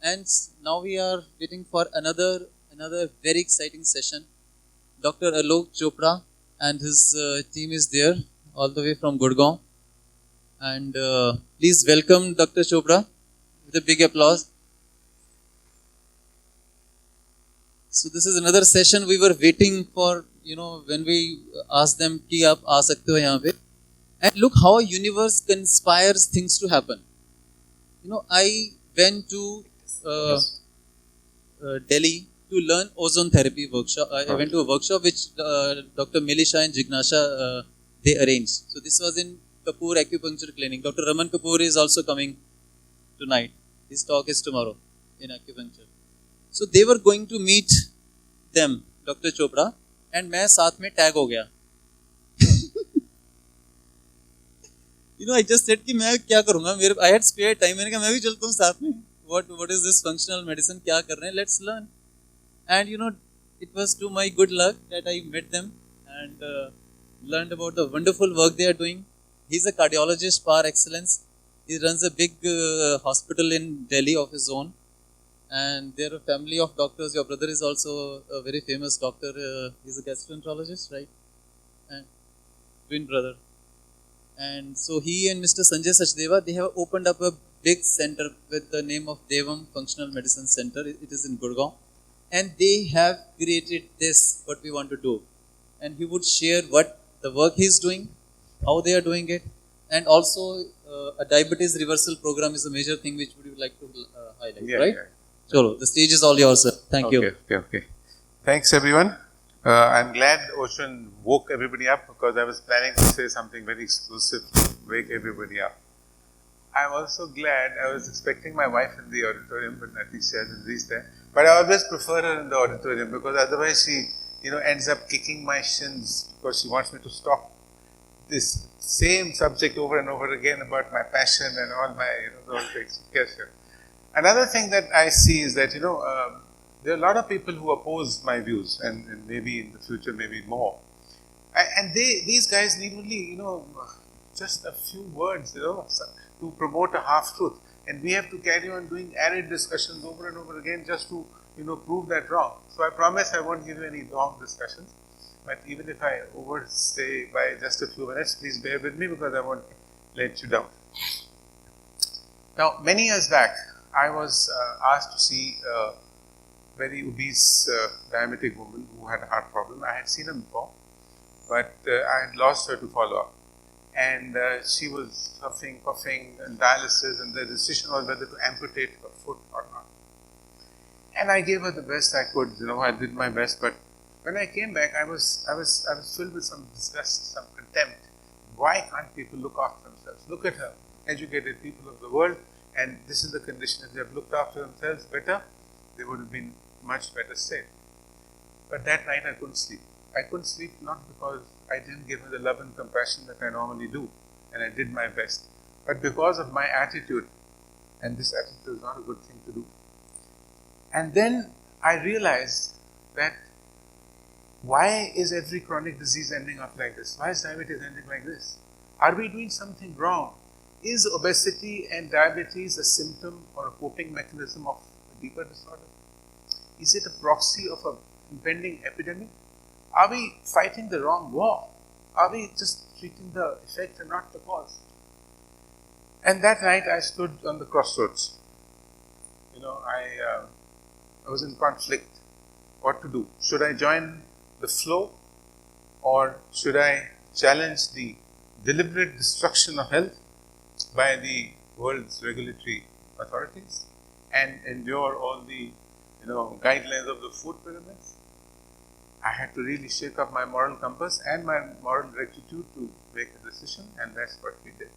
And now we are waiting for another very exciting session. Dr. Alok Chopra and his team is there all the way from Gurgaon. And please welcome Dr. Chopra with a big applause. So this is another session we were waiting for, when we asked them ki aap aa sakte ho yahan pe. And look how a universe conspires things to happen. I went to Delhi to learn ozone therapy workshop. I went to a workshop which Dr. Melisha and Jignasha they arranged. So this was in Kapoor Acupuncture Clinic. Dr. Raman Kapoor is also coming tonight. His talk is tomorrow in acupuncture. So they were going to meet them, Dr. Chopra, and मैं साथ में tag हो गया. I just said कि मैं क्या करूँगा? I had spare time. मैंने कहा मैं भी चलता हूँ साथ में. What is this functional medicine? क्या कर रहे हैं? Let's learn. And it was to my good luck that I met them and learned about the wonderful work they are doing. He's a cardiologist par excellence. He runs a big hospital in Delhi of his own. And they're a family of doctors. Your brother is also a very famous doctor. He's a gastroenterologist, right? And twin brother. And so he and Mr. Sanjay Sachdeva, they have opened up a big center with the name of Devam Functional Medicine Center. It is in Gurgaon. And they have created this, what we want to do. And he would share what the work he's doing, how they are doing it. And also a diabetes reversal program is a major thing which we would like to highlight, right? Yeah. Cholo, the stage is all yours, sir. Thank you. Okay. Thanks, everyone. I'm glad Ocean woke everybody up because I was planning to say something very exclusive to wake everybody up. I'm also glad I was expecting my wife in the auditorium, but I think she hasn't reached there. But I always prefer her in the auditorium because otherwise she, ends up kicking my shins because she wants me to stop this same subject over and over again about my passion and all my, those things. Yes, sir. Another thing that I see is that, there are a lot of people who oppose my views and maybe in the future, maybe more. And these guys need only, just a few words, to promote a half-truth. And we have to carry on doing arid discussions over and over again just to, prove that wrong. So I promise I won't give you any long discussions. But even if I overstay by just a few minutes, please bear with me because I won't let you down. Now, many years back, I was asked to see a very obese diabetic woman who had a heart problem. I had seen her before, but I had lost her to follow-up. And she was huffing, puffing, and dialysis, and the decision was whether to amputate her foot or not. And I gave her the best I could. I did my best. But when I came back, I was filled with some disgust, some contempt. Why can't people look after themselves? Look at her, educated people of the world, and this is the condition. If they have looked after themselves better, they would have been much better state. But that night I couldn't sleep. I couldn't sleep not because I didn't give her the love and compassion that I normally do, and I did my best, but because of my attitude, and this attitude is not a good thing to do. And then I realized that why is every chronic disease ending up like this? Why is diabetes ending like this? Are we doing something wrong? Is obesity and diabetes a symptom or a coping mechanism of a deeper disorder? Is it a proxy of an impending epidemic? Are we fighting the wrong war? Are we just treating the effect and not the cause? And that night I stood on the crossroads. I was in conflict. What to do? Should I join the flow or should I challenge the deliberate destruction of health by the world's regulatory authorities and endure all the guidelines of the food pyramids? I had to really shake up my moral compass and my moral rectitude to make a decision, and that's what we did.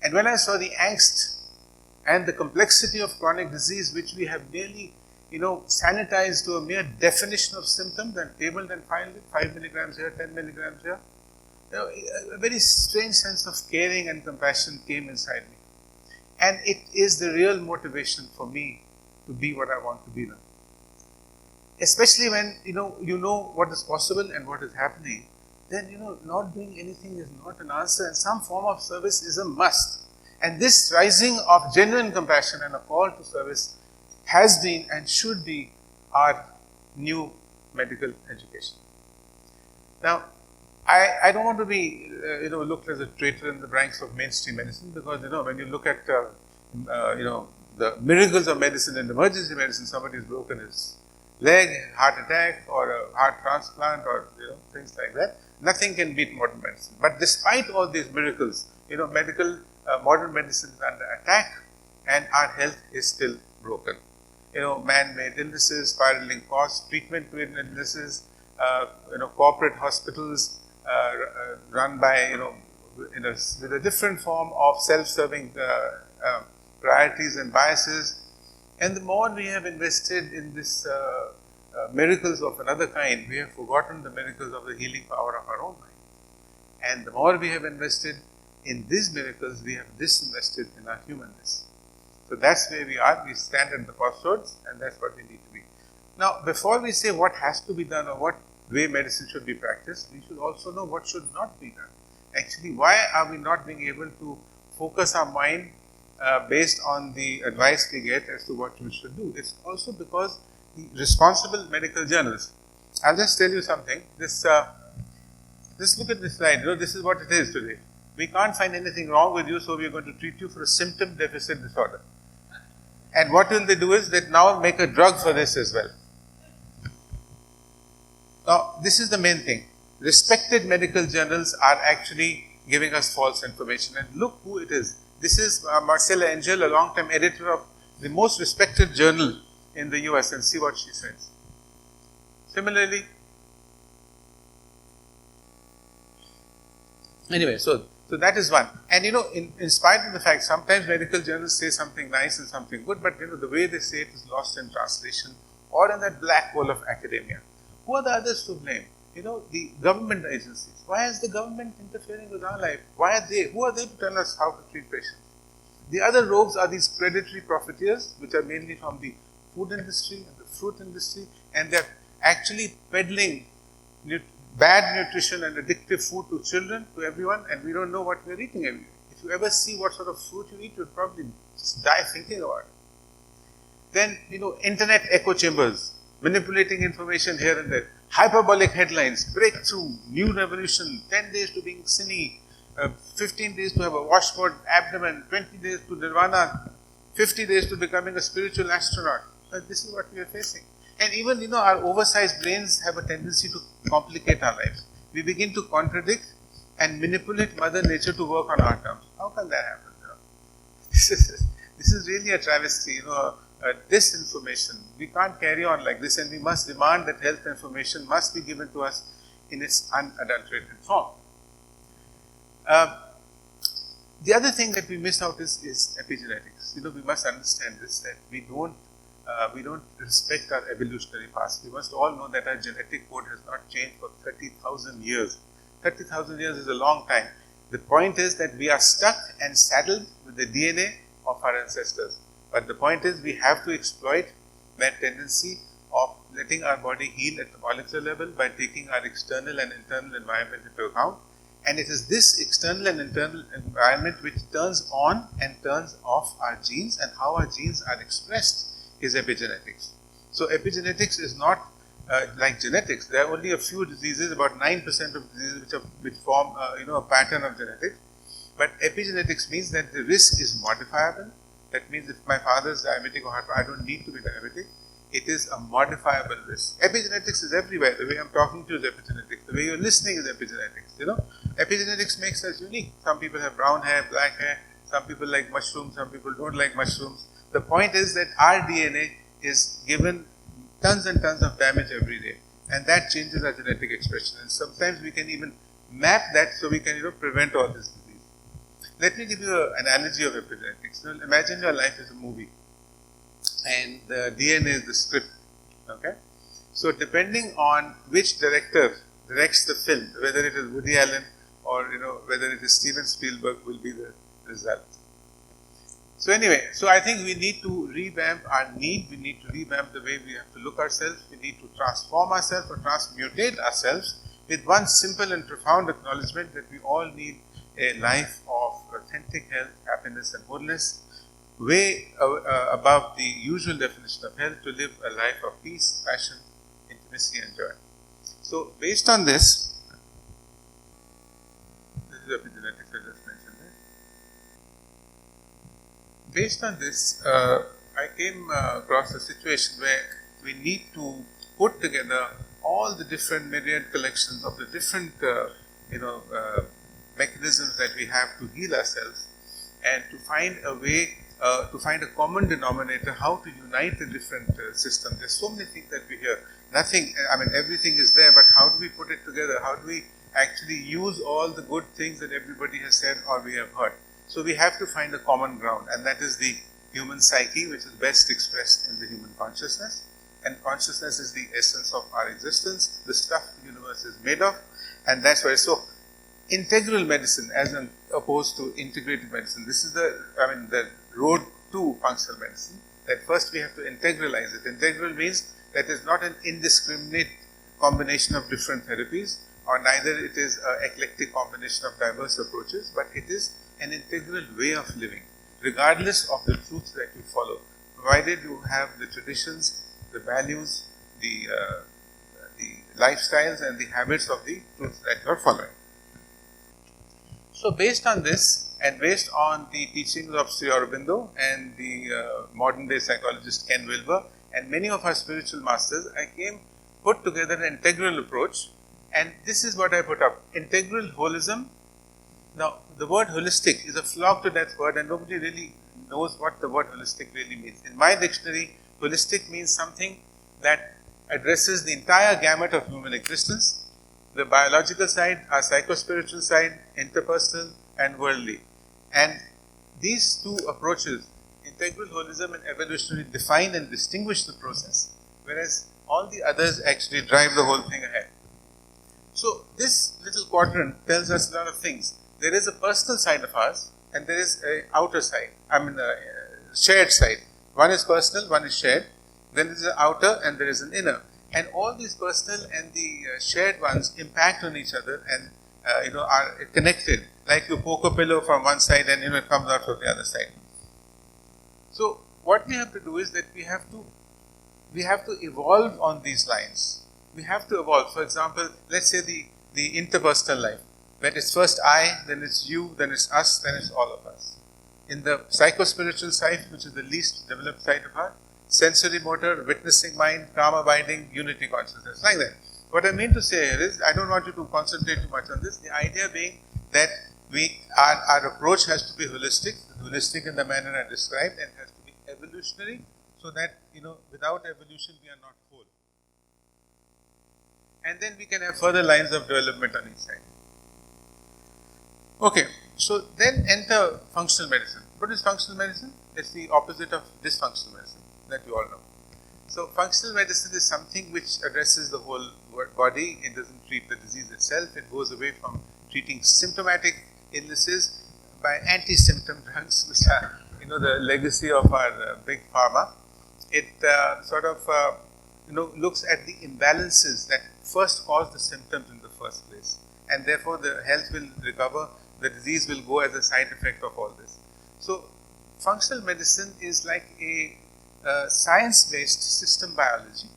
And when I saw the angst and the complexity of chronic disease, which we have merely sanitized to a mere definition of symptoms and tabled and filed it, 5 milligrams here, 10 milligrams here, a very strange sense of caring and compassion came inside me. And it is the real motivation for me to be what I want to be now. Especially when you know what is possible and what is happening, then not doing anything is not an answer, and some form of service is a must. And this rising of genuine compassion and a call to service has been and should be our new medical education. Now, I don't want to be looked as a traitor in the ranks of mainstream medicine, because when you look at the miracles of medicine and emergency medicine, somebody has broken his leg, heart attack, or a heart transplant, or things like that. Nothing can beat modern medicine. But despite all these miracles, modern medicine is under attack, and our health is still broken. Man-made illnesses, spiraling costs, treatment to illnesses, corporate hospitals run by with a different form of self-serving priorities and biases. And the more we have invested in this miracles of another kind, we have forgotten the miracles of the healing power of our own mind. And the more we have invested in these miracles, we have disinvested in our humanness. So that's where we are. We stand at the crossroads, and that's what we need to be. Now, before we say what has to be done or what way medicine should be practiced, we should also know what should not be done. Actually, why are we not being able to focus our mind based on the advice we get as to what we should do? It's also because the responsible medical journals. I'll just tell you something. Just look at this slide. This is what it is today. We can't find anything wrong with you, so we are going to treat you for a symptom deficit disorder. And what will they do is that now make a drug for this as well. Now, this is the main thing. Respected medical journals are actually giving us false information. And look who it is. This is Marcella Angel, a long-time editor of the most respected journal in the US, and see what she says. Similarly, anyway, so that is one. And in spite of the fact, sometimes medical journals say something nice and something good, but the way they say it is lost in translation or in that black hole of academia. Who are the others to blame? The government agencies. Why is the government interfering with our life? Who are they to tell us how to treat patients? The other rogues are these predatory profiteers, which are mainly from the food industry and the fruit industry, and they're actually peddling bad nutrition and addictive food to children, to everyone, and we don't know what we're eating every day. If you ever see what sort of fruit you eat, you'll probably just die thinking about it. Then, internet echo chambers, manipulating information here and there, hyperbolic headlines, breakthrough, new revolution, 10 days to being skinny, 15 days to have a washboard abdomen, 20 days to nirvana, 50 days to becoming a spiritual astronaut. This is what we are facing. And even, our oversized brains have a tendency to complicate our lives. We begin to contradict and manipulate Mother Nature to work on our terms. How can that happen? This is really a travesty, disinformation. We can't carry on like this, and we must demand that health information must be given to us in its unadulterated form. The other thing that we miss out is epigenetics. We must understand this, that we don't respect our evolutionary past. We must all know that our genetic code has not changed for 30,000 years. 30,000 years is a long time. The point is that we are stuck and saddled with the DNA of our ancestors. But the point is we have to exploit that tendency of letting our body heal at the molecular level by taking our external and internal environment into account. And it is this external and internal environment which turns on and turns off our genes, and how our genes are expressed is epigenetics. So epigenetics is not like genetics. There are only a few diseases, about 9% of diseases which form a pattern of genetics. But epigenetics means that the risk is modifiable. That means if my father is diabetic or I don't need to be diabetic. It is a modifiable risk. Epigenetics is everywhere. The way I'm talking to you is epigenetics. The way you're listening is epigenetics. Epigenetics makes us unique. Some people have brown hair, black hair. Some people like mushrooms. Some people don't like mushrooms. The point is that our DNA is given tons and tons of damage every day, and that changes our genetic expression. And sometimes we can even map that so we can prevent all this disease. Let me give you an analogy of epigenetics. Imagine your life is a movie, and the DNA is the script. Okay, so depending on which director directs the film, whether it is Woody Allen or whether it is Steven Spielberg, will be the result. So anyway, I think we need to revamp our need. We need to revamp the way we have to look ourselves. We need to transform ourselves or transmutate ourselves with one simple and profound acknowledgement that we all need a life of authentic health, happiness and wholeness. way above the usual definition of health, to live a life of peace, passion, intimacy and joy. So based on this is epigenetics I just mentioned there. Based on this, I came across a situation where we need to put together all the different myriad collections of the different mechanisms that we have to heal ourselves, and to find a way, to find a common denominator, how to unite the different systems. There's so many things that we hear. Nothing, I mean, everything is there, but how do we put it together? How do we actually use all the good things that everybody has said or we have heard? So we have to find a common ground, and that is the human psyche, which is best expressed in the human consciousness. And consciousness is the essence of our existence, the stuff the universe is made of, and that's why. So integral medicine as opposed to integrated medicine, this is the road to functional medicine, that first we have to integralize it. Integral means that is not an indiscriminate combination of different therapies, or neither it is an eclectic combination of diverse approaches, but it is an integral way of living, regardless of the truths that you follow, provided you have the traditions, the values, the lifestyles and the habits of the truths that you are following. So based on this, and based on the teachings of Sri Aurobindo and the modern day psychologist Ken Wilber and many of our spiritual masters, I put together an integral approach, and this is what I put up: integral holism. Now the word holistic is a flog to death word, and nobody really knows what the word holistic really means. In my dictionary, holistic means something that addresses the entire gamut of human existence: the biological side, our psycho-spiritual side, interpersonal and worldly. And these two approaches, integral holism and evolutionary, define and distinguish the process, whereas all the others actually drive the whole thing ahead. So this little quadrant tells us a lot of things. There is a personal side of ours, and there is an outer side, a shared side. One is personal, one is shared. Then there is an outer and there is an inner. And all these personal and the shared ones impact on each other and are connected. Like you poke a pillow from one side and it comes out from the other side. So what we have to do is that we have to evolve on these lines. We have to evolve. For example, let's say the interpersonal life, where it's first I, then it's you, then it's us, then it's all of us. In the psycho-spiritual side, which is the least developed side of our sensory motor, witnessing mind, calm abiding, unity consciousness, like that. What I mean to say here is, I don't want you to concentrate too much on this. The idea being that our approach has to be holistic in the manner I described, and has to be evolutionary, so that without evolution we are not whole. And then we can have further lines of development on each side. Okay, so then enter functional medicine. What is functional medicine? It's the opposite of dysfunctional medicine, that you all know. So functional medicine is something which addresses the whole body. It doesn't treat the disease itself. It goes away from treating symptomatic illnesses by anti-symptom drugs, which are the legacy of our big pharma. It looks at the imbalances that first cause the symptoms in the first place, and therefore the health will recover. The disease will go as a side effect of all this. So functional medicine is like a science-based system biology,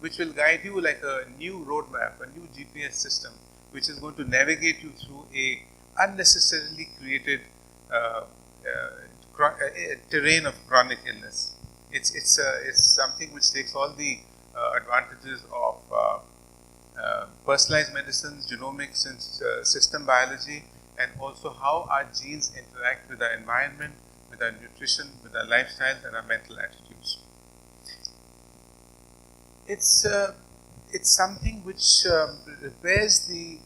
which will guide you like a new roadmap, a new GPS system, which is going to navigate you through a unnecessarily created terrain of chronic illness. It's something which takes all the advantages of personalized medicines, genomics, and system biology, and also how our genes interact with our environment, with our nutrition, with our lifestyles, and our mental attitudes. It's something which repairs the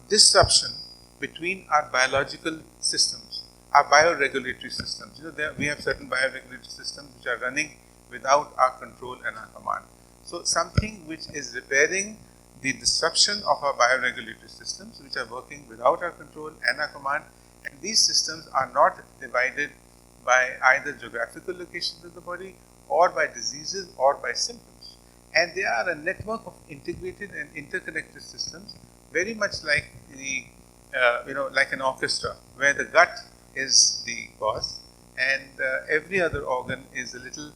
disruption between our biological systems, our bioregulatory systems. We have certain bioregulatory systems which are running without our control and our command. So something which is repairing the disruption of our bioregulatory systems, which are working without our control and our command, and these systems are not divided by either geographical locations of the body, or by diseases, or by symptoms. And they are a network of integrated and interconnected systems, very much like like an orchestra, where the gut is the boss, and every other organ is a little,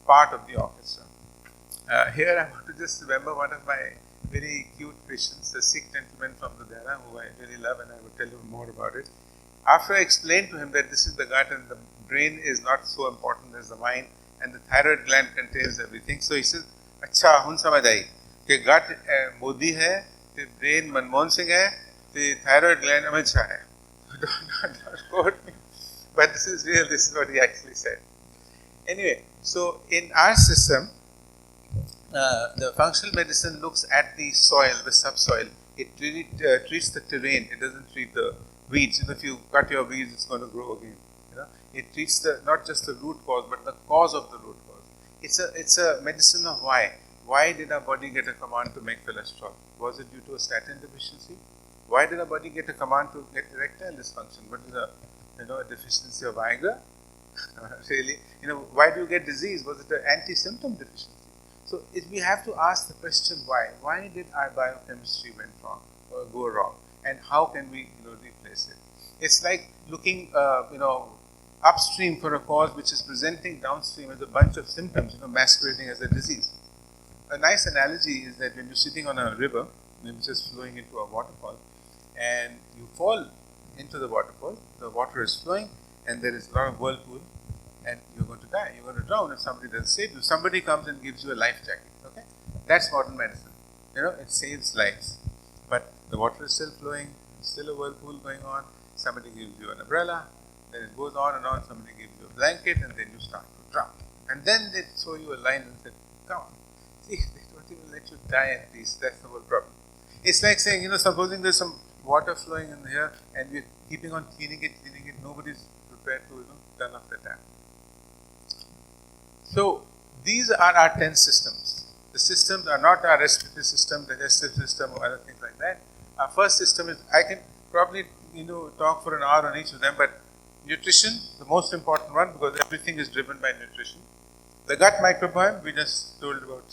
part of the orchestra. Here I want to just remember one of my very cute patients, a Sikh gentleman from Ludhiana, who I really love, and I will tell you more about it. After I explained to him that this is the gut and the brain is not so important as the mind, and the thyroid gland contains everything, so he says, "अच्छा, hun samajh aayi कि gut Modi है, the brain Manmohan Singh है, the thyroid gland Amit Shah है." Don't quote me, but this is real. This is what he actually said. Anyway, so in our system, the functional medicine looks at the soil, the subsoil. It really treats the terrain. It doesn't treat the weeds. If you cut your weeds, it's going to grow again. It treats not just the root cause, but the cause of the root cause. It's a medicine of why. Why did our body get a command to make cholesterol? Was it due to a statin deficiency? Why did our body get a command to get erectile dysfunction? What is a deficiency of Viagra? Really? Why do you get disease? Was it an anti-symptom deficiency? So we have to ask the question why. Why did our biochemistry went wrong or go wrong? And how can we replace it? It's like looking upstream for a cause which is presenting downstream as a bunch of symptoms, masquerading as a disease. A nice analogy is that when you're sitting on a river which is flowing into a waterfall and you fall into the waterfall, the water is flowing and there is a lot of whirlpool, and you're going to die, you're going to drown if somebody doesn't save you. Somebody comes and gives you a life jacket, okay? That's modern medicine. It saves lives. But the water is still flowing, still a whirlpool going on, somebody gives you an umbrella, then it goes on and on, somebody gives you a blanket, and then you start to drown. And then they show you a line and say, come on. See, they don't even let you die at least. That's the whole problem. It's like saying, supposing there's some water flowing in here, and we're keeping on cleaning it, nobody's prepared to, turn off the tap. So, these are our 10 systems. The systems are not our respiratory system, digestive system, or other things like that. Our first system is, I can probably, talk for an hour on each of them, but nutrition, the most important one, because everything is driven by nutrition. The gut microbiome, we just told about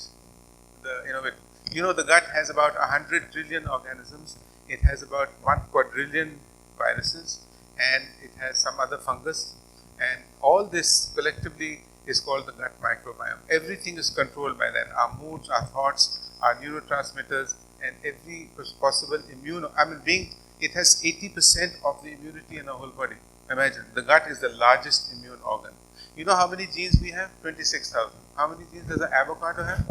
the gut has about 100 trillion organisms. It has about 1 quadrillion viruses, and it has some other fungus. And all this collectively is called the gut microbiome. Everything is controlled by that. Our moods, our thoughts, our neurotransmitters, and every possible it has 80% of the immunity in our whole body. Imagine, the gut is the largest immune organ. You know how many genes we have? 26,000. How many genes does an avocado have?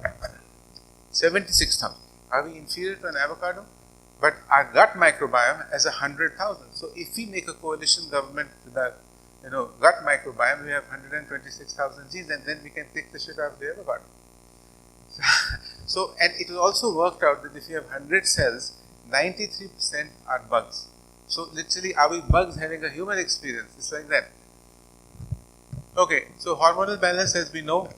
76,000. Are we inferior to an avocado? But our gut microbiome has 100,000. So if we make a coalition government with our gut microbiome, we have 126,000 genes, and then we can take the shit out of the avocado. So, and it is also worked out that if you have 100 cells, 93% are bugs. So literally, are we bugs having a human experience? It's like that. Okay, so hormonal balance, as we know,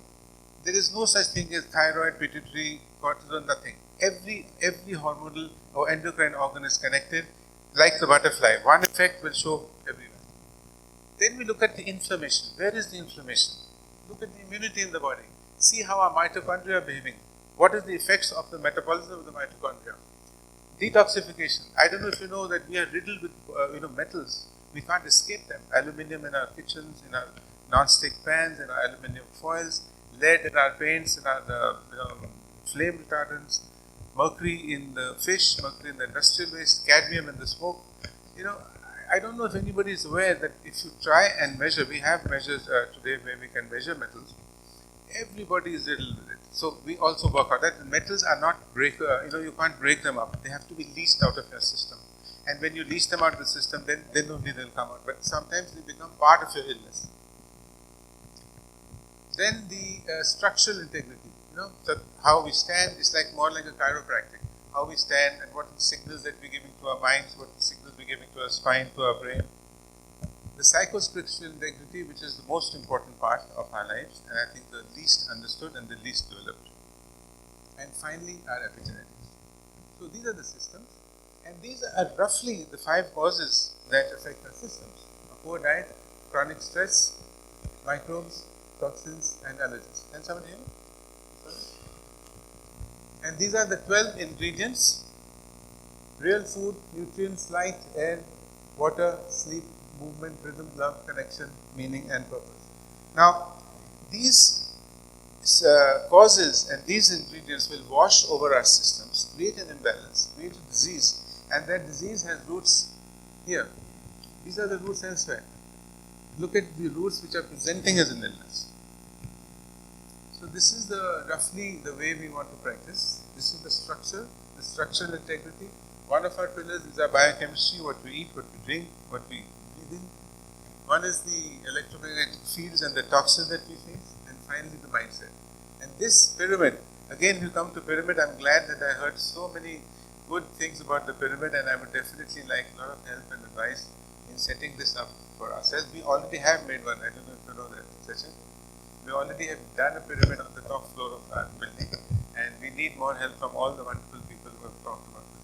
there is no such thing as thyroid, pituitary, cortisol, nothing. Every hormonal or endocrine organ is connected, like the butterfly. One effect will show everywhere. Then we look at the inflammation. Where is the inflammation? Look at the immunity in the body. See how our mitochondria are behaving. What is the effects of the metabolism of the mitochondria? Detoxification. I don't know if you know that we are riddled with metals. We can't escape them. Aluminium in our kitchens, in our non-stick pans, in our aluminium foils, lead in our paints, in our flame retardants, mercury in the fish, mercury in the industrial waste, cadmium in the smoke. I don't know if anybody is aware that if you try and measure, we have measures today where we can measure metals. Everybody is riddled with it. So we also work out that metals are not you can't break them up. They have to be leached out of your system. And when you leach them out of the system, then only they'll come out. But sometimes they become part of your illness. Then the structural integrity. So how we stand is more like a chiropractic. How we stand and what are the signals that we're giving to our minds, what are the signals we're giving to our spine, to our brain. The psychospiritual integrity, which is the most important part of our lives, and I think the least understood and the least developed. And finally, our epigenetics. So these are the systems, and these are roughly the 5 causes that affect our systems. A poor diet, chronic stress, microbes, toxins, and allergens. Can somebody hear me? And these are the 12 ingredients: real food, nutrients, light, air, water, sleep, movement, rhythm, love, connection, meaning and purpose. Now, these causes and these ingredients will wash over our systems, create an imbalance, create a disease, and that disease has roots here. These are the roots elsewhere. Look at the roots which are presenting as an illness. So this is roughly the way we want to practice. This is the structural integrity. One of our pillars is our biochemistry, what we eat, what we drink, what we breathe in. One is the electromagnetic fields and the toxins that we face, and finally the mindset. And this pyramid, again you come to pyramid, I'm glad that I heard so many good things about the pyramid, and I would definitely like a lot of help and advice in setting this up for ourselves. We already have made one, I don't know if you know that, Sachin. We already have done a pyramid on the top floor of our building, and we need more help from all the wonderful people who have talked about this.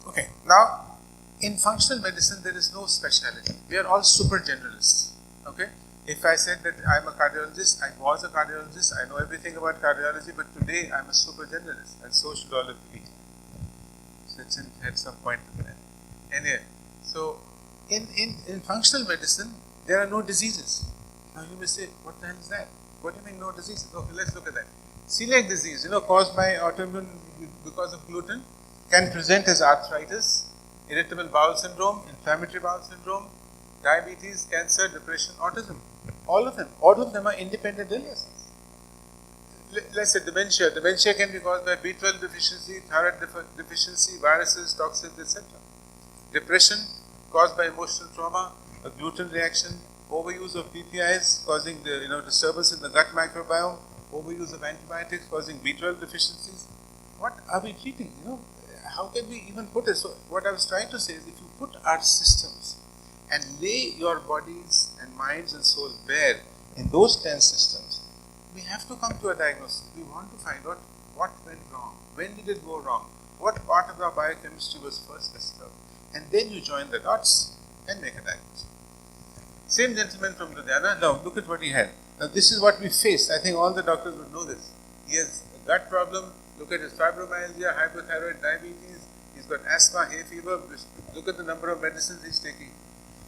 Okay, now in functional medicine there is no speciality. We are all super generalists. Okay, if I said that I'm a cardiologist, I was a cardiologist, I know everything about cardiology, but today I'm a super generalist, and so should all of you be. Sachin had some point to that. Anyway, so in functional medicine, there are no diseases. Now you may say, what the hell is that? What do you mean no diseases? Okay, let's look at that. Celiac disease, caused by autoimmune because of gluten, can present as arthritis, irritable bowel syndrome, inflammatory bowel syndrome, diabetes, cancer, depression, autism. All of them are independent illnesses. Let's say dementia. Dementia can be caused by B12 deficiency, thyroid deficiency, viruses, toxins, etc. Depression caused by emotional trauma, a gluten reaction, overuse of PPIs causing the disturbance in the gut microbiome, overuse of antibiotics causing B12 deficiencies. What are we treating? How can we even put it? So what I was trying to say is, if you put our systems and lay your bodies and minds and soul bare in those 10 systems, we have to come to a diagnosis. We want to find out what went wrong, when did it go wrong, what part of our biochemistry was first disturbed, and then you join the dots and make a diagnosis. Same gentleman from Ludhiana, now look at what he had. Now this is what we face. I think all the doctors would know this. He has a gut problem. Look at his fibromyalgia, hypothyroid, diabetes. He's got asthma, hay fever. Look at the number of medicines he's taking.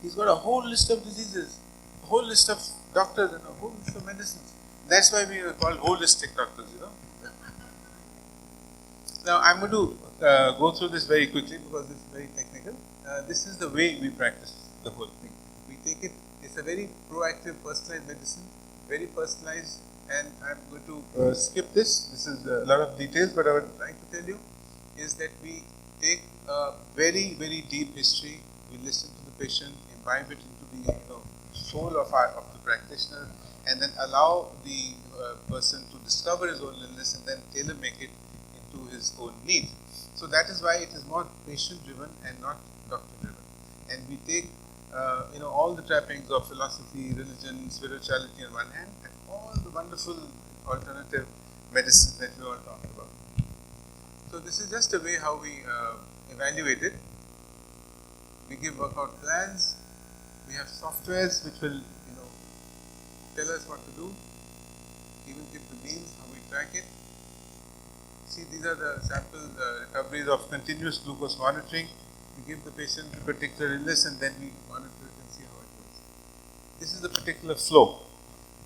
He's got a whole list of diseases, a whhole list of doctors and a whole list of medicines. That's why we are called holistic doctors, Now I'm going to go through this very quickly because it's very technical. This is the way we practice the whole thing. We take it, it's a very proactive, personalized medicine, very personalized, and I'm going to skip this. This is a lot of details, but I would like to tell you is that we take a very, very deep history. We listen to the patient, imbibe it into the soul of the practitioner, and then allow the person to discover his own illness and then tailor make it into his own need. So that is why it is more patient driven and not doctor driven. And we take all the trappings of philosophy, religion, spirituality on one hand, and all the wonderful alternative medicines that we all talked about. So this is just a way how we evaluate it. We give workout plans. We have softwares which will tell us what to do. Even give the means, how we track it. See, these are the sample recoveries of continuous glucose monitoring. We give the patient a particular illness and then we monitor it and see how it goes. This is the particular flow.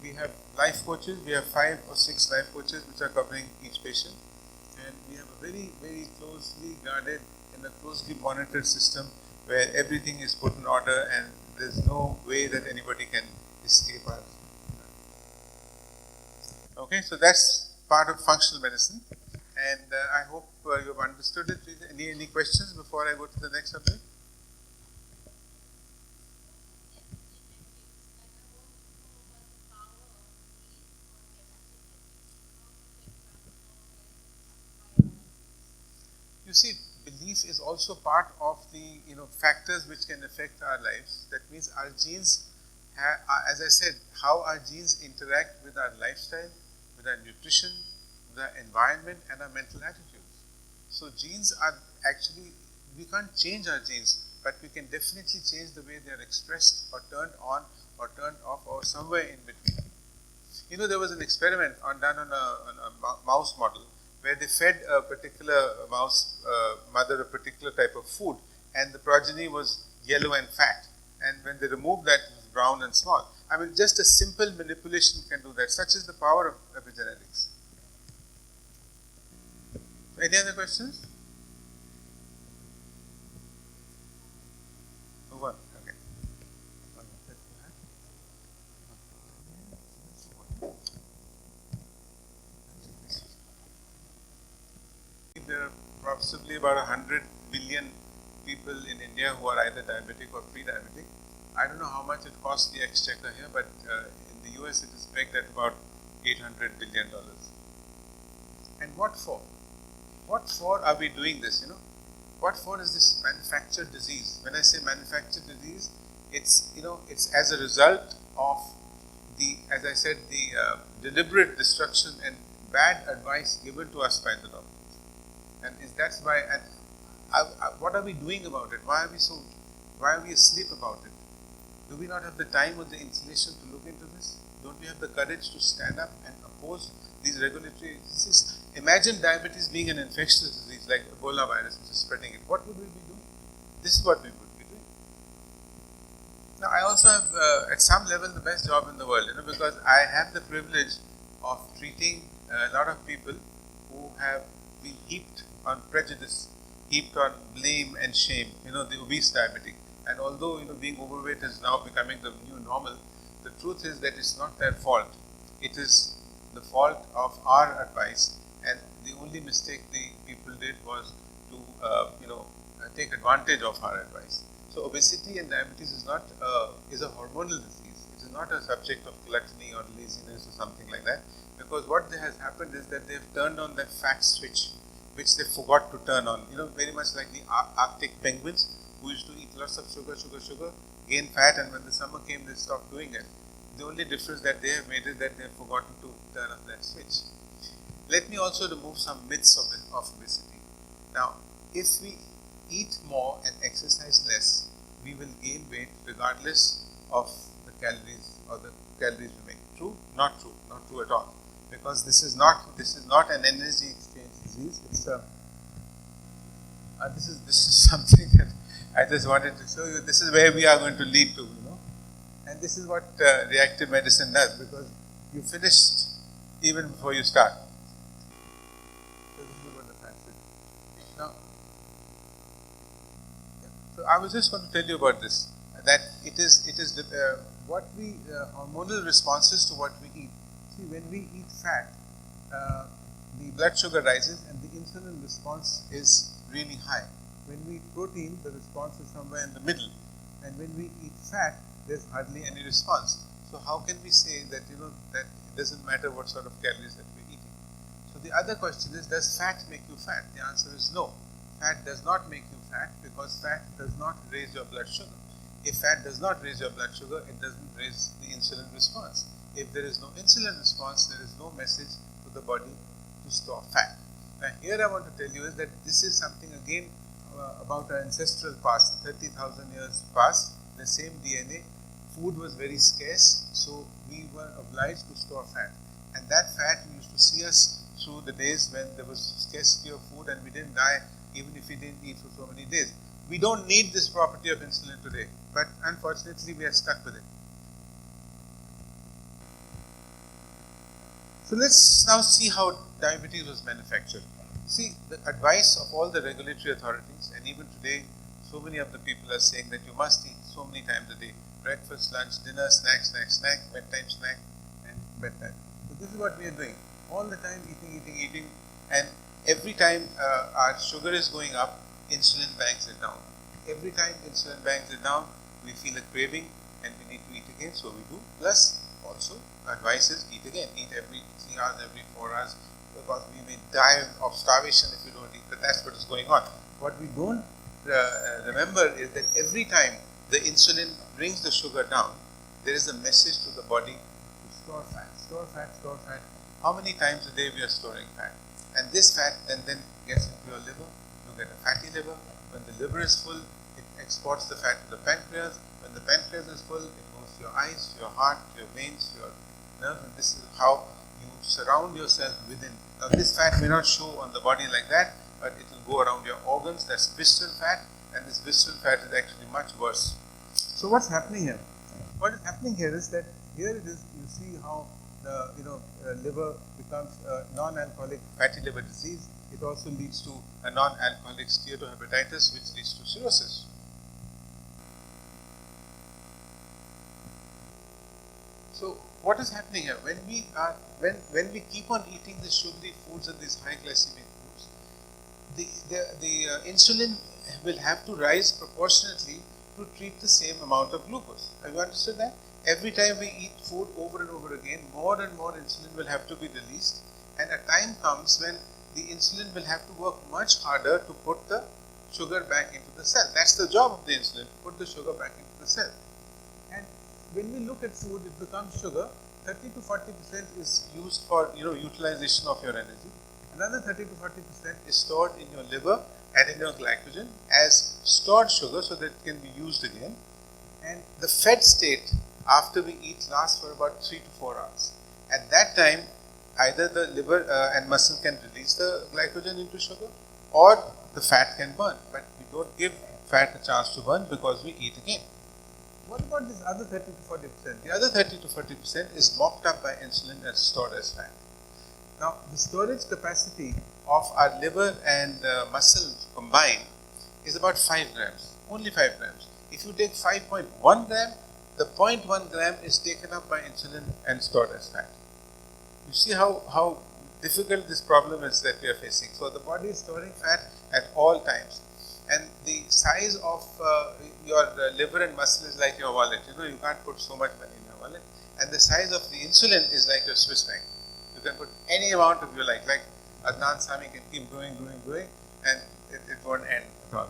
We have life coaches. We have 5 or 6 life coaches which are covering each patient. And we have a very, very closely guarded and a closely monitored system where everything is put in order and there's no way that anybody can escape us. Okay, so that's part of functional medicine, and I hope you've understood it. Any questions before I go to the next subject? You see, belief is also part of the factors which can affect our lives. That means our genes, as I said, how our genes interact with our lifestyle, with our nutrition, with our environment, and our mental attitudes. So genes are actually, we can't change our genes, but we can definitely change the way they are expressed or turned on or turned off or somewhere in between. There was an experiment done on a mouse model where they fed a particular mouse mother a particular type of food, and the progeny was yellow and fat. And when they removed that, it was brown and small. I mean, just a simple manipulation can do that. Such is the power of epigenetics. Any other questions? Move on. Okay. There are possibly about 100 billion people in India who are either diabetic or pre-diabetic. I don't know how much it costs the exchequer here, but in the US it is pegged at about $800 billion. And what for? What for are we doing this, you know? What for is this manufactured disease? When I say manufactured disease, it's, you know, it's as a result of the, as I said, the deliberate destruction and bad advice given to us by the doctors. And that's why, and what are we doing about it? Why are we asleep about it? Do we not have the time or the inclination to look into this? Don't we have the courage to stand up and oppose these regulatory diseases? Imagine diabetes being an infectious disease like Ebola virus, which is spreading it. What would we be doing? This is what we would be doing. Now, I also have, at some level, the best job in the world, you know, because I have the privilege of treating a lot of people who have been heaped on prejudice, heaped on blame and shame, you know, the obese diabetic. And although, you know, being overweight is now becoming the new normal, the truth is that it's not their fault. It is the fault of our advice, and the only mistake the people did was to, take advantage of our advice. So obesity and diabetes is not is a hormonal disease. It is not a subject of gluttony or laziness or something like that. Because what has happened is that they have turned on that fat switch, which they forgot to turn on. You know, very much like the Arctic penguins, who used to eat lots of sugar, gain fat, and when the summer came, they stopped doing it. The only difference that they have made is that they have forgotten to turn off that switch. Let me also remove some myths of obesity. Now, if we eat more and exercise less, we will gain weight regardless of the calories or the calories we make. True? Not true. Not true at all. Because this is not an energy exchange disease. It's this is something that I just wanted to show you. This is where we are going to lead to, you know. And this is what reactive medicine does, because you finished even before you start. So this is what the fact is. Now, so I was just going to tell you about this. That it is what we hormonal responses to what we eat. See, when we eat fat, the blood sugar rises and the insulin response is really high. When we eat protein, the response is somewhere in the middle. And when we eat fat, there's hardly any response. So how can we say that, you know, that it doesn't matter what sort of calories that we're eating? So the other question is, does fat make you fat? The answer is no. Fat does not make you fat, because fat does not raise your blood sugar. If fat does not raise your blood sugar, it doesn't raise the insulin response. If there is no insulin response, there is no message to the body to store fat. Now here I want to tell you is that this is something again about our ancestral past, 30,000 years past, the same DNA. Food was very scarce, so we were obliged to store fat. And that fat used to see us through the days when there was scarcity of food and we didn't die even if we didn't eat for so many days. We don't need this property of insulin today, but unfortunately we are stuck with it. So let's now see how diabetes was manufactured. See, the advice of all the regulatory authorities, and even today, so many of the people are saying that you must eat so many times a day. Breakfast, lunch, dinner, snack, bedtime snack, and bedtime. So this is what we are doing. All the time eating, and every time our sugar is going up, insulin banks it down. Every time insulin banks it down, we feel a craving and we need to eat again, so we do. Plus, also, advice is eat again. Eat every 3 hours, every 4 hours, because we may die of starvation if we don't eat. But that's what is going on. What we don't remember is that every time the insulin brings the sugar down, there is a message to the body to store fat, store fat, store fat. How many times a day we are storing fat? And this fat then gets into your liver. You get a fatty liver. When the liver is full, it exports the fat to the pancreas. When the pancreas is full, it goes to your eyes, to your heart, to your veins, to your nerves. And this is how you surround yourself within. Now this fat may not show on the body like that, but it will go around your organs. That's visceral fat. and this visceral fat is actually much worse. So what's happening here? What is happening here is that here it is, you see how the liver becomes a non-alcoholic fatty liver disease. It also leads to a non-alcoholic steatohepatitis, which leads to cirrhosis. So what is happening here? When we keep on eating these sugary foods and these high glycemic foods, the insulin will have to rise proportionately to treat the same amount of glucose. Have you understood that? Every time we eat food over and over again, more and more insulin will have to be released, and a time comes when the insulin will have to work much harder to put the sugar back into the cell. That's the job of the insulin, put the sugar back into the cell. And when we look at food, it becomes sugar. 30 to 40% is used for utilization of your energy. Another 30 to 40% is stored in your liver and in your glycogen as stored sugar so that it can be used again. And the fed state after we eat lasts for about 3 to 4 hours. At that time, either the liver and muscle can release the glycogen into sugar, or the fat can burn. But we don't give fat a chance to burn because we eat again. What about this other 30 to 40%? The other 30 to 40% is mopped up by insulin and stored as fat. Now, the storage capacity of our liver and muscle combined is about 5 grams, only 5 grams. If you take 5.1 gram, the 0.1 gram is taken up by insulin and stored as fat. You see how difficult this problem is that we are facing. So the body is storing fat at all times. And the size of your liver and muscle is like your wallet. You can't put so much money in your wallet. And the size of the insulin is like your Swiss bank. You can put any amount of you like Adnan Sami can keep growing, and it won't end at all.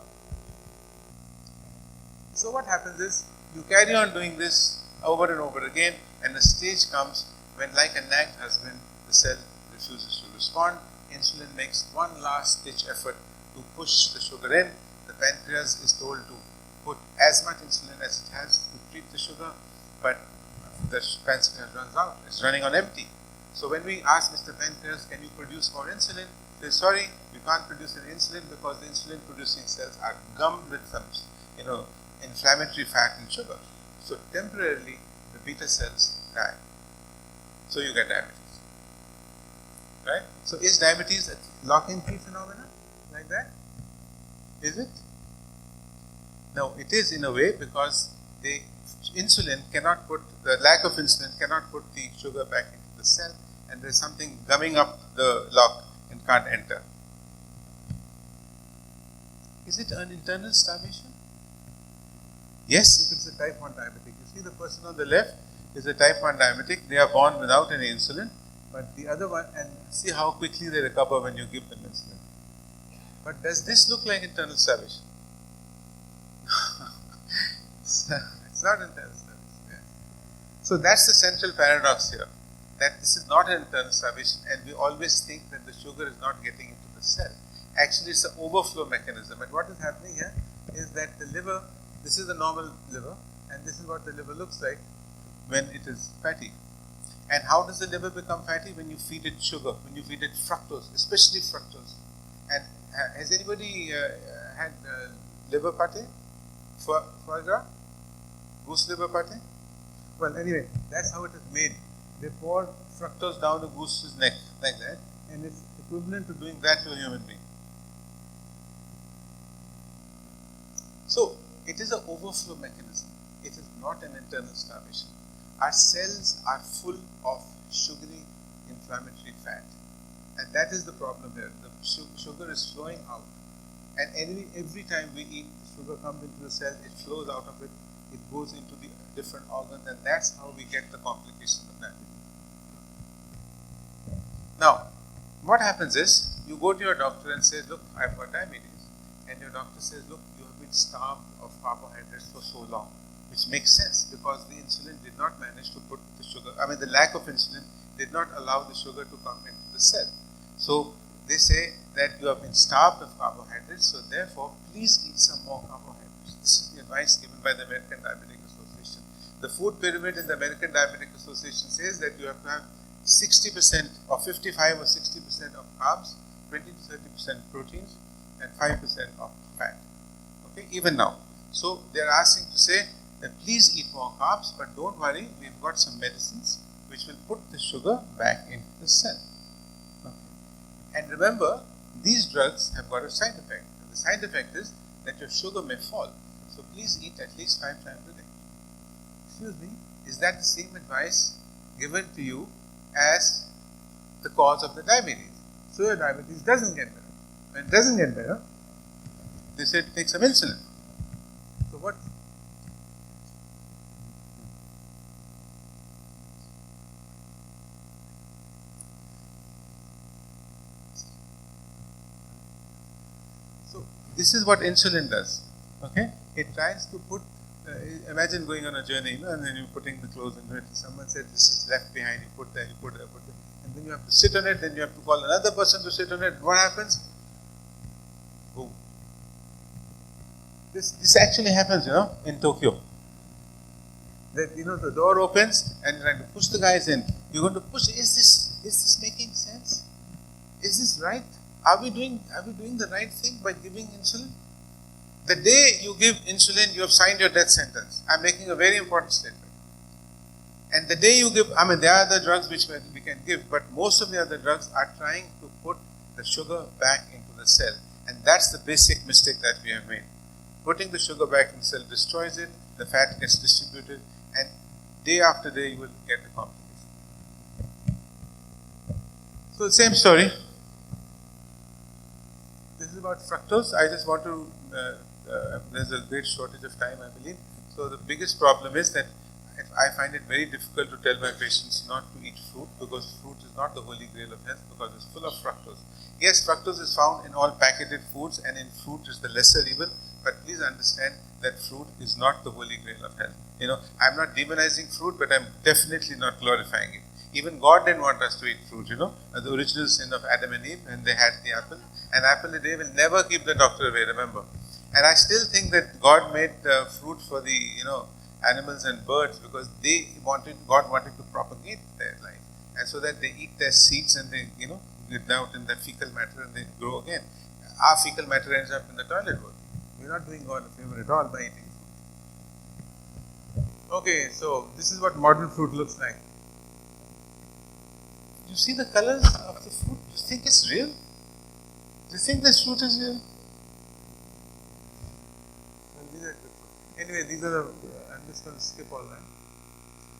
So what happens is, you carry on doing this over and over again, and a stage comes when, like a nagged husband, the cell refuses to respond. Insulin makes one last ditch effort to push the sugar in. The pancreas is told to put as much insulin as it has to treat the sugar, but the pancreas runs out. It's running on empty. So when we ask Mr. Pancreas, can you produce more insulin? He says, sorry, we can't produce any insulin because the insulin producing cells are gummed with some, inflammatory fat and sugar. So temporarily, the beta cells die. So you get diabetes. Right? So is diabetes a lock-in key phenomenon like that? Is it? No, it is in a way, because the lack of insulin cannot put the sugar back into the cell, and there's something gumming up the lock and can't enter. Is it an internal starvation? Yes, if it's a type 1 diabetic. You see the person on the left is a type 1 diabetic. They are born without any insulin, but the other one, and see how quickly they recover when you give them insulin. But does this look like internal starvation? It's not internal starvation. Yes. So that's the central paradox here, that this is not an internal starvation, and we always think that the sugar is not getting into the cell. Actually, it's an overflow mechanism. And what is happening here is that the liver, this is the normal liver, and this is what the liver looks like when it is fatty. And how does the liver become fatty? When you feed it sugar, when you feed it fructose, especially fructose. And has anybody had liver pate? Foie gras? Goose liver pate? Well, anyway, that's how it is made. They pour fructose down the goose's neck like that, and it's equivalent to doing that to a human being. So, it is an overflow mechanism. It is not an internal starvation. Our cells are full of sugary inflammatory fat, and that is the problem here. The sugar is flowing out, and every time we eat, the sugar comes into the cell, it flows out of it, it goes into the different organs, and that's how we get the complications of diabetes. Now, what happens is, you go to your doctor and say, look, I've got diabetes, and your doctor says, look, you have been starved of carbohydrates for so long, which makes sense because the insulin did not manage to put the sugar, the lack of insulin did not allow the sugar to come into the cell. So they say that you have been starved of carbohydrates, so therefore please eat some more carbohydrates. This is the advice given by the American Diabetic Association. The food pyramid in the American Diabetic Association says that you have to have 60% or 55 or 60% of carbs, 20 to 30% proteins, and 5% of fat. Okay, even now. So they are asking to say that please eat more carbs, but don't worry, we've got some medicines which will put the sugar back into the cell. Okay. And remember, these drugs have got a side effect. And the side effect is that your sugar may fall. So please eat at least 5 times a day. Excuse me, is that the same advice given to you as the cause of the diabetes? So your diabetes doesn't get better. When it doesn't get better, they said take some insulin. So what? So this is what insulin does. Okay, it tries to put. Imagine going on a journey, and then you're putting the clothes into it. Someone said this is left behind. You put that, you put that, and then you have to sit on it. Then you have to call another person to sit on it. What happens? Boom. This actually happens, in Tokyo. That the door opens and you're trying to push the guys in. You're going to push. Is this making sense? Is this right? Are we doing the right thing by giving insulin? The day you give insulin, you have signed your death sentence. I'm making a very important statement. And the day you give, there are other drugs which we can give, but most of the other drugs are trying to put the sugar back into the cell. And that's the basic mistake that we have made. Putting the sugar back in the cell destroys it, the fat gets distributed, and day after day you will get the complication. So the same story. This is about fructose. I just want to, there's a great shortage of time, I believe. So the biggest problem is that I find it very difficult to tell my patients not to eat fruit, because fruit is not the holy grail of health, because it's full of fructose. Yes, fructose is found in all packaged foods, and in fruit is the lesser evil, but please understand that fruit is not the holy grail of health. I'm not demonizing fruit, but I'm definitely not glorifying it. Even God didn't want us to eat fruit, the original sin of Adam and Eve, and they had the apple. An apple a day will never keep the doctor away, remember. And I still think that God made fruit for the, animals and birds, because God wanted to propagate their life. And so that they eat their seeds and they, get out in their fecal matter and they grow again. Our fecal matter ends up in the toilet bowl. We're not doing God a favor at all by eating fruit. Okay, so this is what modern fruit looks like. You see the colors of the fruit? Do you think it's real? Do you think this fruit is real? Anyway, these are the, I'm just going to skip all that.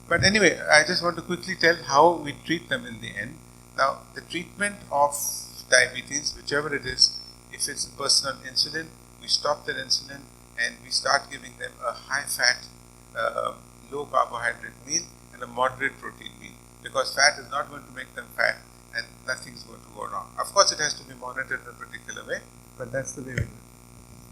But anyway, I just want to quickly tell how we treat them in the end. Now, the treatment of diabetes, whichever it is, if it's a person on insulin, we stop their insulin and we start giving them a high-fat, low-carbohydrate meal and a moderate protein meal. Because fat is not going to make them fat and nothing's going to go wrong. Of course, it has to be monitored in a particular way, but that's the way we do it.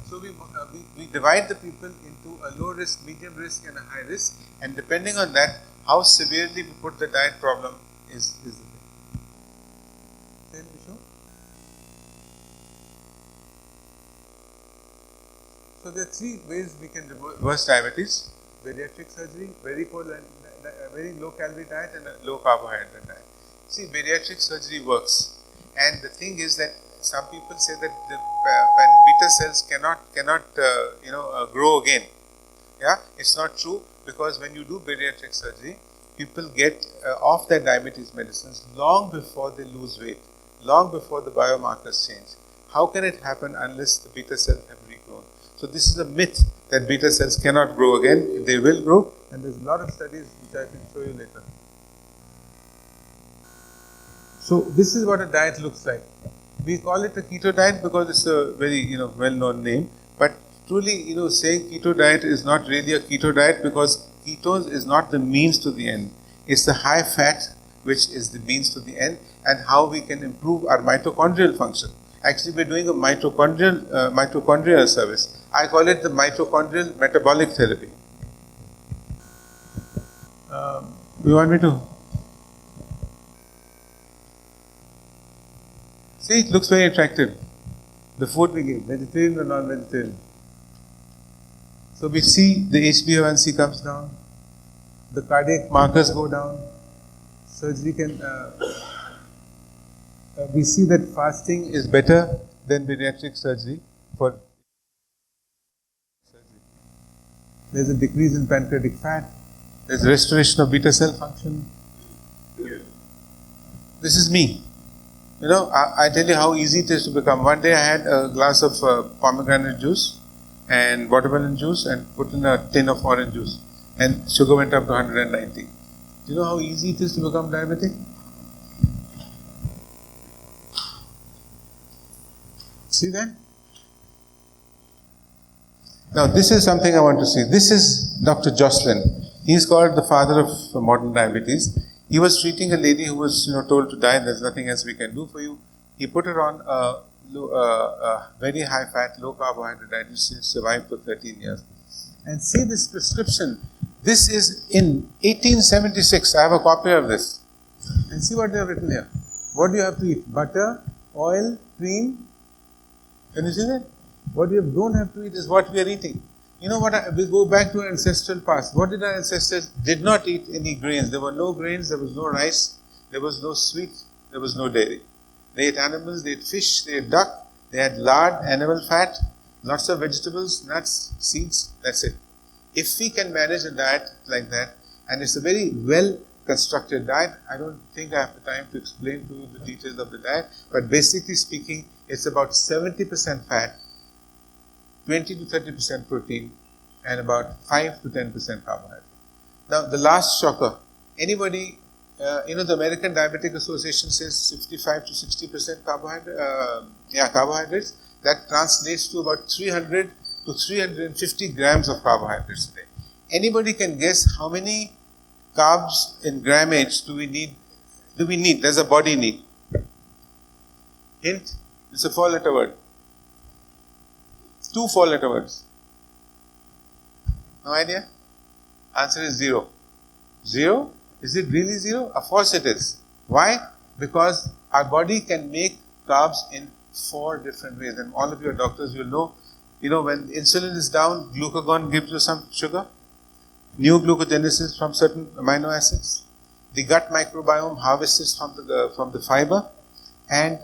So we divide the people into a low risk, medium risk and a high risk, and depending on that, how severely we put the diet problem is the thing. Same issue. So there are 3 ways we can reverse diabetes: bariatric surgery, very low calorie diet, and a low carbohydrate diet. See, bariatric surgery works, and the thing is that some people say that the beta cells cannot grow again. Yeah, it's not true, because when you do bariatric surgery, people get off their diabetes medicines long before they lose weight, long before the biomarkers change. How can it happen unless the beta cells have regrown? So this is a myth that beta cells cannot grow again. They will grow, and there's a lot of studies which I can show you later. So this is what a diet looks like. We call it a keto diet because it's a very well-known name. But truly, saying keto diet is not really a keto diet, because ketones is not the means to the end. It's the high fat which is the means to the end, and how we can improve our mitochondrial function. Actually, we're doing a mitochondrial service. I call it the mitochondrial metabolic therapy. You want me to? See, it looks very attractive. The food we give, vegetarian or non-vegetarian. So we see the HbA1c comes down, the cardiac markers go down, surgery can, we see that fasting is better than bariatric surgery for There's a decrease in pancreatic fat. There's restoration of beta cell function. This is me. You know, I tell you how easy it is to become. One day I had a glass of pomegranate juice and watermelon juice and put in a tin of orange juice, and sugar went up to 190. Do you know how easy it is to become diabetic? See that? Now this is something I want to see. This is Dr. Jocelyn. He is called the father of modern diabetes. He was treating a lady who was told to die. There's nothing else we can do for you. He put her on a very high fat, low carbohydrate diet. She survived for 13 years. And see this prescription. This is in 1876. I have a copy of this. And see what they have written here. What do you have to eat? Butter, oil, cream. Can you see that? What you don't have to eat is what we are eating. You know what? We go back to our ancestral past. What did our ancestors did not eat any grains? There were no grains, there was no rice, there was no sweet, there was no dairy. They ate animals, they ate fish, they ate duck, they had lard, animal fat, lots of vegetables, nuts, seeds, that's it. If we can manage a diet like that, and it's a very well constructed diet, I don't think I have the time to explain to you the details of the diet, but basically speaking, it's about 70% fat, 20 to 30% protein, and about 5 to 10% carbohydrate. Now, the last shocker. Anybody, the American Diabetic Association says 55 to 60% carbohydrates. That translates to about 300 to 350 grams of carbohydrates a day. Anybody can guess how many carbs in grammage do we need? Does a body need? Hint, it's a 4-letter word. 2 4-letter words. No idea? Answer is 0. 0? Is it really 0? Of course it is. Why? Because our body can make carbs in 4 different ways. And all of your doctors will know, when insulin is down, glucagon gives you some sugar. New glucogenesis from certain amino acids. The gut microbiome harvests from the fiber. And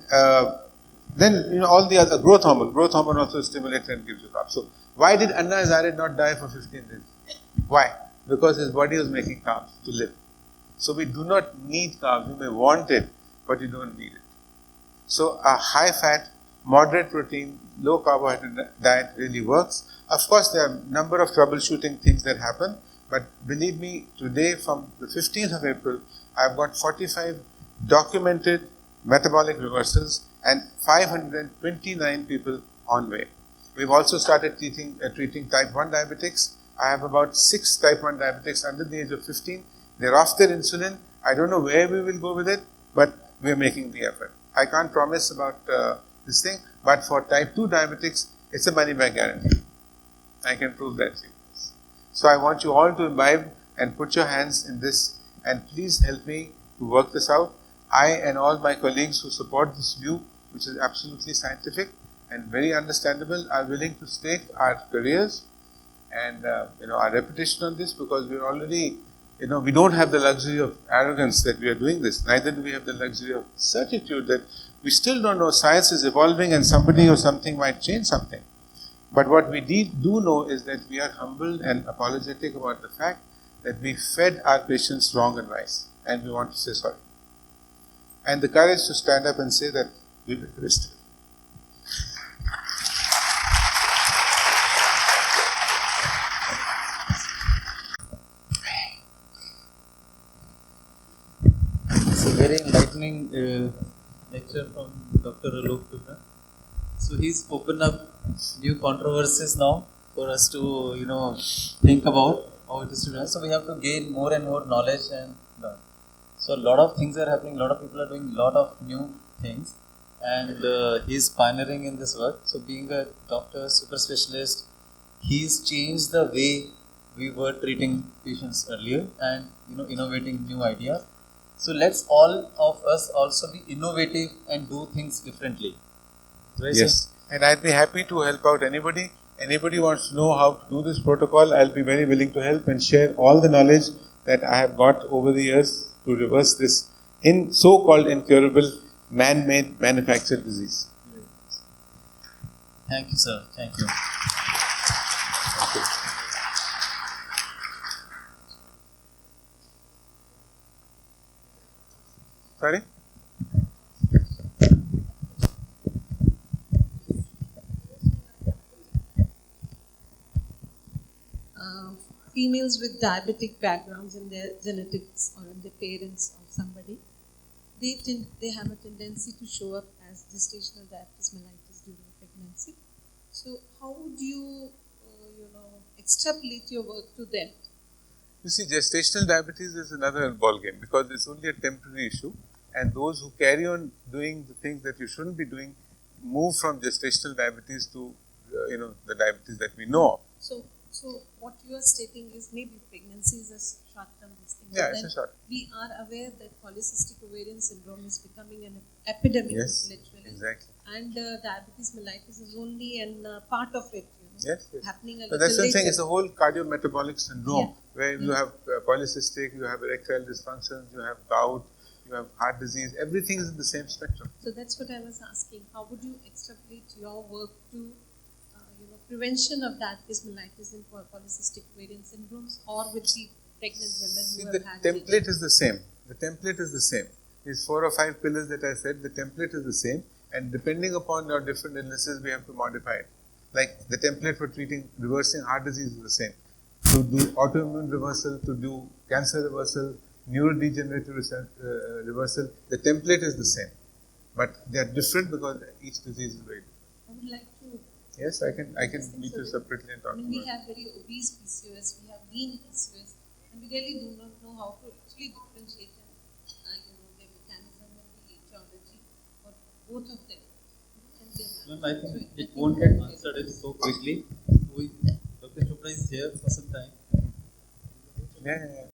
then, all the other growth hormone also stimulates and gives you carbs. So, why did Anna Hazare not die for 15 days? Why? Because his body was making carbs to live. So, we do not need carbs. You may want it, but you don't need it. So, a high fat, moderate protein, low carbohydrate diet really works. Of course, there are a number of troubleshooting things that happen, but believe me, today from the 15th of April, I've got 45 documented metabolic reversals and 529 people on way. We've also started treating type 1 diabetics. I have about 6 type 1 diabetics under the age of 15. They're off their insulin. I don't know where we will go with it, but we're making the effort. I can't promise about this thing, but for type 2 diabetics, it's a money back guarantee. I can prove that to you. So I want you all to imbibe and put your hands in this, and please help me to work this out. I and all my colleagues who support this view, which is absolutely scientific and very understandable, are willing to stake our careers and our reputation on this, because we're already, we don't have the luxury of arrogance that we are doing this. Neither do we have the luxury of certitude that we still don't know. Science is evolving and somebody or something might change something. But what we do know is that we are humble and apologetic about the fact that we fed our patients wrong advice, and we want to say sorry. And the courage to stand up and say that we will risk it. It's a very enlightening lecture from Dr. Alok Chopra. So he's opened up new controversies now for us to, think about how it is to do. So we have to gain more and more knowledge and learn. So a lot of things are happening, a lot of people are doing a lot of new things, and he's pioneering in this work. So being a doctor, super specialist, he's changed the way we were treating patients earlier and innovating new ideas. So let's all of us also be innovative and do things differently. Right, yes, sir? And I'd be happy to help out anybody. Anybody wants to know how to do this protocol, I'll be very willing to help and share all the knowledge that I have got over the years to reverse this in so-called incurable man-made manufactured disease. Thank you, sir. Thank you. Thank you. Sorry? Females with diabetic backgrounds in their genetics or in their parents or somebody, they have a tendency to show up as gestational diabetes mellitus during pregnancy. So how would you, extrapolate your work to them? You see, gestational diabetes is another ballgame because it's only a temporary issue, and those who carry on doing the things that you shouldn't be doing move from gestational diabetes to the diabetes that we know of. So what you are stating is maybe pregnancy is a short-term thing. Yeah, it's a short. We are aware that polycystic ovarian syndrome is becoming an epidemic, literally. Exactly. And diabetes mellitus is only a part of it. Yes. Happening a So little that's what I'm later. saying. It's a whole cardiometabolic syndrome where you Yeah. have polycystic, you have erectile dysfunctions, you have gout, you have heart disease. Everything is in the same spectrum. So that's what I was asking. How would you extrapolate your work to prevention of diabetes mellitus in polycystic ovarian syndromes or with the pregnant women who have had The template is the same. The template is the same. These 4 or 5 pillars that I said, the template is the same, and depending upon your different illnesses, we have to modify it. Like the template for reversing heart disease is the same. To do autoimmune reversal, to do cancer reversal, neurodegenerative reversal, the template is the same. But they are different because each disease is very different. I would like to. Yes, I can meet you separately and talk about it. We have very obese PCOS, we have lean PCOS, and we really do not know how to actually differentiate the mechanism and the etiology for both of them. Ma'am, I think it won't get answered so quickly. Dr. Chopra is here for some time. Yeah.